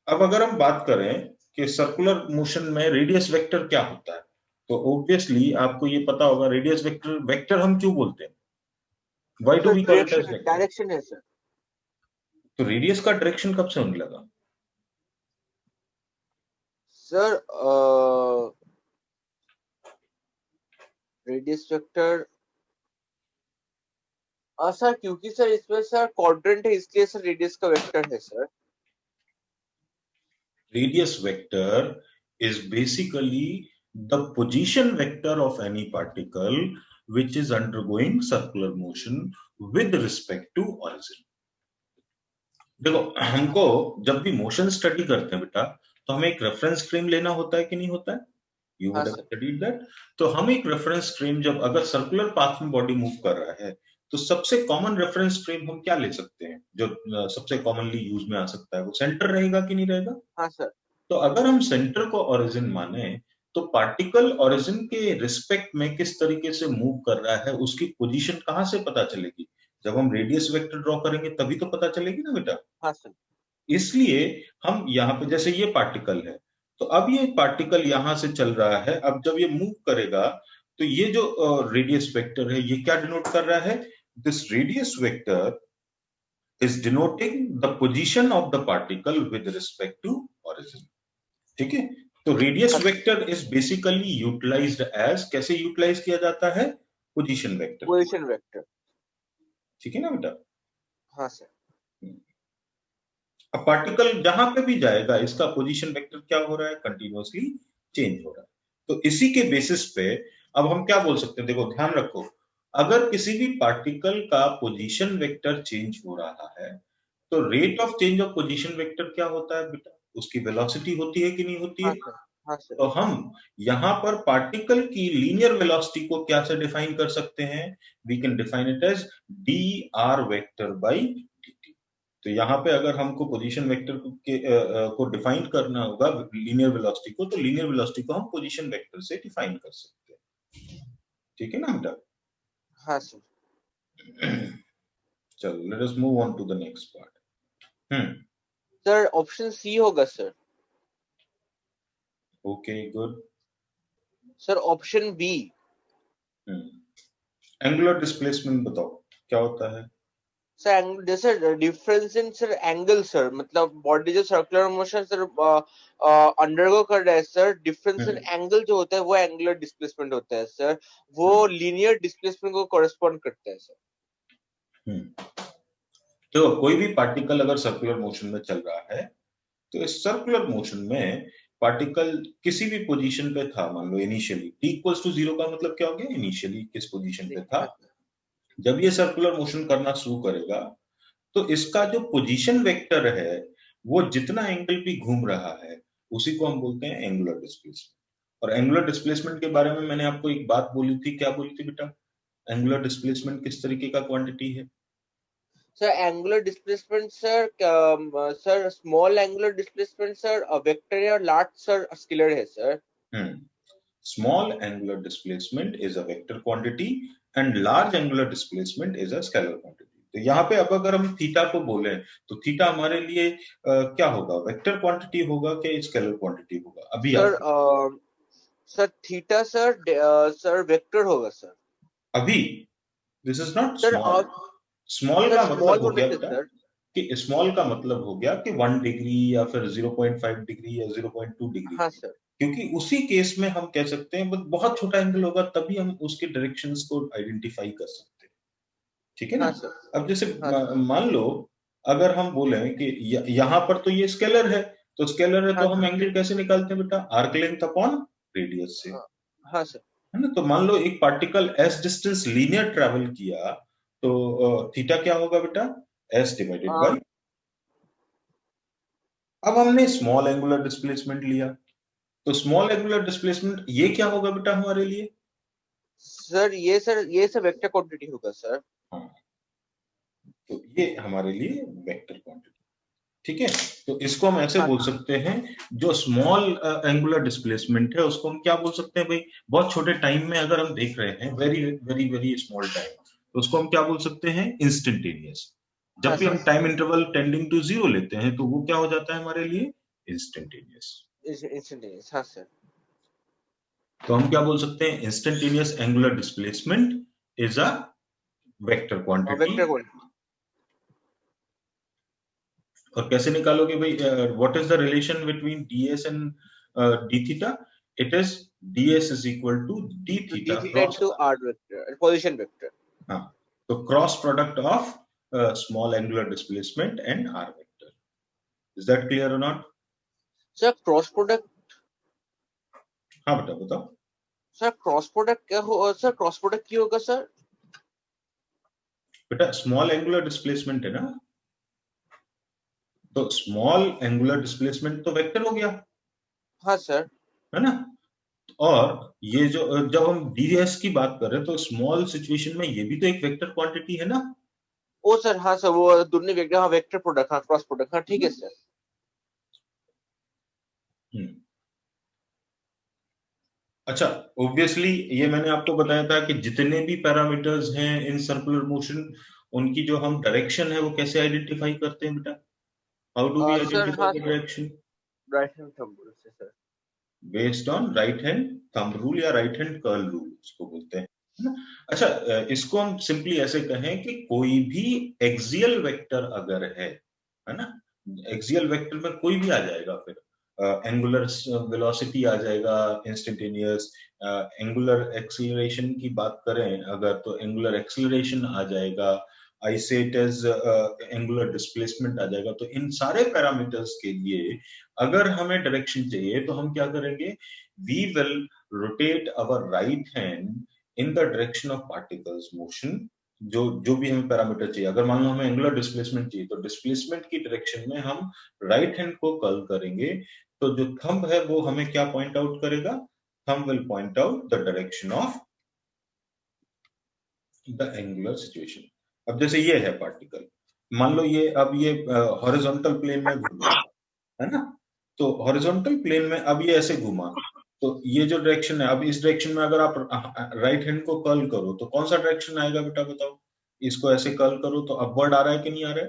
अब अगर हम बात करें कि सर्कुलर मोशन में रेडियस वेक्टर क्या होता है, तो ऑब्वियसली आपको ये पता होगा रेडियस वेक्टर, वेक्टर हम क्यों बोलते हैं, why do sir we call it as direction vector? Direction है सर। तो रेडियस का डायरेक्शन कब से होने लगा? सर रेडियस वेक्टर सर क्योंकि सर इसमें सर क्वाड्रेंट है इसलिए सर रेडियस का वेक्टर है sir. Radius vector is basically the position vector of any particle which is undergoing circular motion with respect to origin. देखो, हमको जब भी मोशन स्टडी करते हैं बेटा, तो हमें एक रेफरेंस फ्रेम लेना होता है कि नहीं होता है? यू हाँ would have sir. Studied that. तो हम एक रेफरेंस फ्रेम, जब अगर सर्कुलर पाथ में बॉडी मूव कर रहा है, तो सबसे कॉमन रेफरेंस फ्रेम हम क्या ले सकते हैं जो सबसे कॉमनली यूज में आ सकता है? वो सेंटर रहेगा कि नहीं रहेगा? हाँ सर। तो अगर हम सेंटर को ओरिजिन माने, तो पार्टिकल ओरिजिन के रिस्पेक्ट में किस तरीके से मूव कर रहा है, उसकी पोजीशन कहां से पता चलेगी? जब हम रेडियस वेक्टर ड्रॉ करेंगे तभी तो पता चलेगी ना बेटा। हाँ सर। इसलिए हम यहाँ पे, जैसे ये पार्टिकल है, तो अब ये पार्टिकल यहां से चल रहा है, अब जब ये मूव करेगा, तो ये जो रेडियस वेक्टर है, ये क्या डिनोट कर रहा है? This radius vector is denoting the position of the particle with respect to origin. ठीक है? तो रेडियस हाँ sir. Vector is basically utilized as, कैसे यूटिलाइज किया जाता है? पोजीशन वेक्टर की। Position vector. ठीक है ना बेटा? हाँ सर। अब पार्टिकल जहां पे भी जाएगा, इसका पोजीशन वेक्टर क्या हो रहा है? कंटिन्यूअसली चेंज हो रहा है। तो इसी के बेसिस पे अब हम क्या बोल सकते हैं? देखो, ध्यान रखो, अगर किसी भी पार्टिकल का पोजीशन वेक्टर चेंज हो रहा है, तो rate of change of position vector क्या होता है बेटा? उसकी वेलोसिटी होती है कि नहीं होती हाँ है? सर। हाँ सर। तो हम यहाँ पर पार्टिकल की लीनियर वेलोसिटी को क्या से डिफाइन कर सकते हैं? We can define it as d r vector by dt। तो यहाँ पे अगर हमको पोजीशन वेक्टर को डिफाइन करना होगा लीनियर वेलोसिटी को, तो लीनियर वेलोसिटी को हम पोजीशन वेक्टर से डिफाइन कर सकते हैं। ठीक है ना बेटा? हाँ सर। चलो, let us move on to the next part. Sir option C होगा sir. Okay, good. Sir option B. Angular displacement बताओ क्या होता है? सर एंगल जैसे difference in sir angle sir, मतलब बॉडी जो सर्कुलर मोशन सर अंडरगो कर रहा है सर, डिफरेंस इन एंगल जो होता है वो एंगुलर डिस्प्लेसमेंट होता है सर। वो लीनियर डिस्प्लेसमेंट को कॉरेस्पॉन्ड करता है सर। तो कोई भी पार्टिकल अगर सर्कुलर मोशन में चल रहा है, तो इस सर्कुलर मोशन में पार्टिकल किसी भी पोजीशन पे था, मान लो इनिशियली, t इक्वल्स टू 0 का मतलब क्या हो गया? इनिशियली किस पोजीशन पे था। हाँ सर। जब ये सर्कुलर मोशन करना शुरू करेगा, तो इसका जो पोजीशन वेक्टर है, वो जितना एंगल भी घूम रहा है, उसी को हम बोलते हैं एंगुलर डिस्प्लेसमेंट। और एंगुलर डिस्प्लेसमेंट के बारे में मैंने आपको एक बात बोली थी, क्या बोली थी बेटा? एंगुलर डिस्प्लेसमेंट किस तरीके का क्वांटिटी है? Sir angular displacement sir sir small angular displacement sir vector है और लार्ज सर स्केलर है sir. Small angular displacement is a vector quantity and large angular displacement is a scalar quantity. तो यहाँ पे अब अगर हम थीटा को बोले, तो थीटा हमारे लिए क्या होगा? वेक्टर क्वांटिटी होगा कि स्केलर क्वांटिटी होगा? अभी सर आप sir theta sir sir vector होगा सर। अभी this is not sir small. Small sir का स्मॉल मतलब हो होने गया से बेटा, सर। कि स्मॉल का मतलब हो गया कि 1 डिग्री या फिर 0.5 डिग्री या 0.2 डिग्री। हाँ सर। क्योंकि उसी केस में हम कह सकते हैं बहुत छोटा एंगल होगा, तभी हम उसके डायरेक्शंस को आइडेंटिफाई कर सकते हैं। ठीक है ना? हाँ सर। अब जैसे हाँ सर। मान लो, अगर हम बोले कि यहाँ पर तो ये स्केलर है, तो स्केलर है हाँ तो हम सर। एंगल कैसे निकालते हैं बेटा? आर्क लेंथ अपॉन रेडियस से। हाँ सर। है ना? तो मान लो एक particle s distance linear travel किया, तो थीटा क्या होगा बेटा? s divided by. अब हमने स्मॉल एंगुलर डिस्प्लेसमेंट लिया, तो स्मॉल एंगुलर डिस्प्लेसमेंट ये क्या होगा बेटा हमारे लिए? सर ये सर वेक्टर क्वांटिटी होगा सर। हाँ, तो ये हमारे लिए वेक्टर क्वांटिटी। ठीक है? तो इसको हम ऐसे हाँ बोल सकते हैं, जो स्मॉल एंगुलर डिस्प्लेसमेंट है उसको हम क्या बोल सकते हैं भाई? बहुत छोटे टाइम में अगर हम देख रहे हैं, very very very small time, तो उसको हम क्या बोल सकते हैं? इंस्टेंटेनियस। हाँ जब भी हम sir. Time interval tending to 0 लेते हैं, तो वो क्या हो जाता है हमारे लिए? इंस्टेंटेनियस। इंस्टेंटेनियस, हाँ सर। तो हम क्या बोल सकते हैं, instantaneous angular displacement is a vector quantity. Vector quantity. और कैसे निकालोगे भाई, what is the relation between ds and d theta? It is ds is equal to d तो theta d theta cross, into r vector, position vector. हाँ, तो cross product of small angular displacement and r vector. Is that clear और not? Sir cross product, हाँ बेटा बताओ। Sir cross product क्या हो, sir cross product क्यों होगा सर? बेटा स्मॉल एंगुलर डिस्प्लेसमेंट है ना, तो स्मॉल एंगुलर डिस्प्लेसमेंट तो वेक्टर हो गया, हाँ सर। है ना। और ये जो जब हम ds की बात कर रहे हैं तो स्मॉल सिचुएशन में ये भी तो एक वेक्टर क्वांटिटी है ना। ओ सर, हाँ सर, वो दोनों वेक्टर, हाँ वेक्टर प्रोडक्ट, हाँ क्रॉस प्रोडक्ट, हाँ ठीक है सर। हम्म। अच्छा, ऑब्वियसली ये मैंने आपको बताया था कि जितने भी पैरामीटर्स हैं इन सर्कुलर मोशन, उनकी जो हम डायरेक्शन है वो कैसे आइडेंटिफाई करते हैं बेटा? हाउ डू वी सर हाँ identify the sir, direction? Right hand thumb rule से sir. Based on right hand thumb rule या राइट हैंड कर्ल रूल इसको बोलते हैं, है ना? अच्छा, इसको हम सिंपली ऐसे कहें कि कोई भी एक्सियल वेक्टर अगर है ना, एक्सियल वेक्टर में कोई भी आ जाएगा, फिर एंगुलर वेलोसिटी आ जाएगा, इंस्टेंटेनियस एंगुलर एक्सीलरेशन की बात करें अगर तो एंगुलर एक्सीलरेशन आ जाएगा, आई से इट एज एंगुलर डिस्प्लेसमेंट आ जाएगा। तो इन सारे पैरामीटर्स के लिए अगर हमें डायरेक्शन चाहिए तो हम क्या करेंगे, we will rotate our right hand in the direction of particle's motion. जो जो भी हमें पैरामीटर चाहिए, अगर मान लो हमें एंगुलर डिस्प्लेसमेंट चाहिए तो डिस्प्लेसमेंट की डायरेक्शन में हम राइट हैंड को कर्ल करेंगे, तो जो थंब है वो हमें क्या पॉइंट आउट करेगा, thumb will point out the direction of the angular situation. अब जैसे ये है पार्टिकल, मान लो ये अब ये हॉरिजॉन्टल प्लेन में घूम रहा है ना, तो हॉरिजॉन्टल प्लेन में अब ये ऐसे घूमा, तो ये जो डायरेक्शन है, अब इस डायरेक्शन में अगर आप राइट हैंड को कर्ल करो तो कौन सा डायरेक्शन आएगा बेटा बताओ? इसको ऐसे कर्ल करो तो अपवर्ड आ रहा है कि नहीं आ रहा है?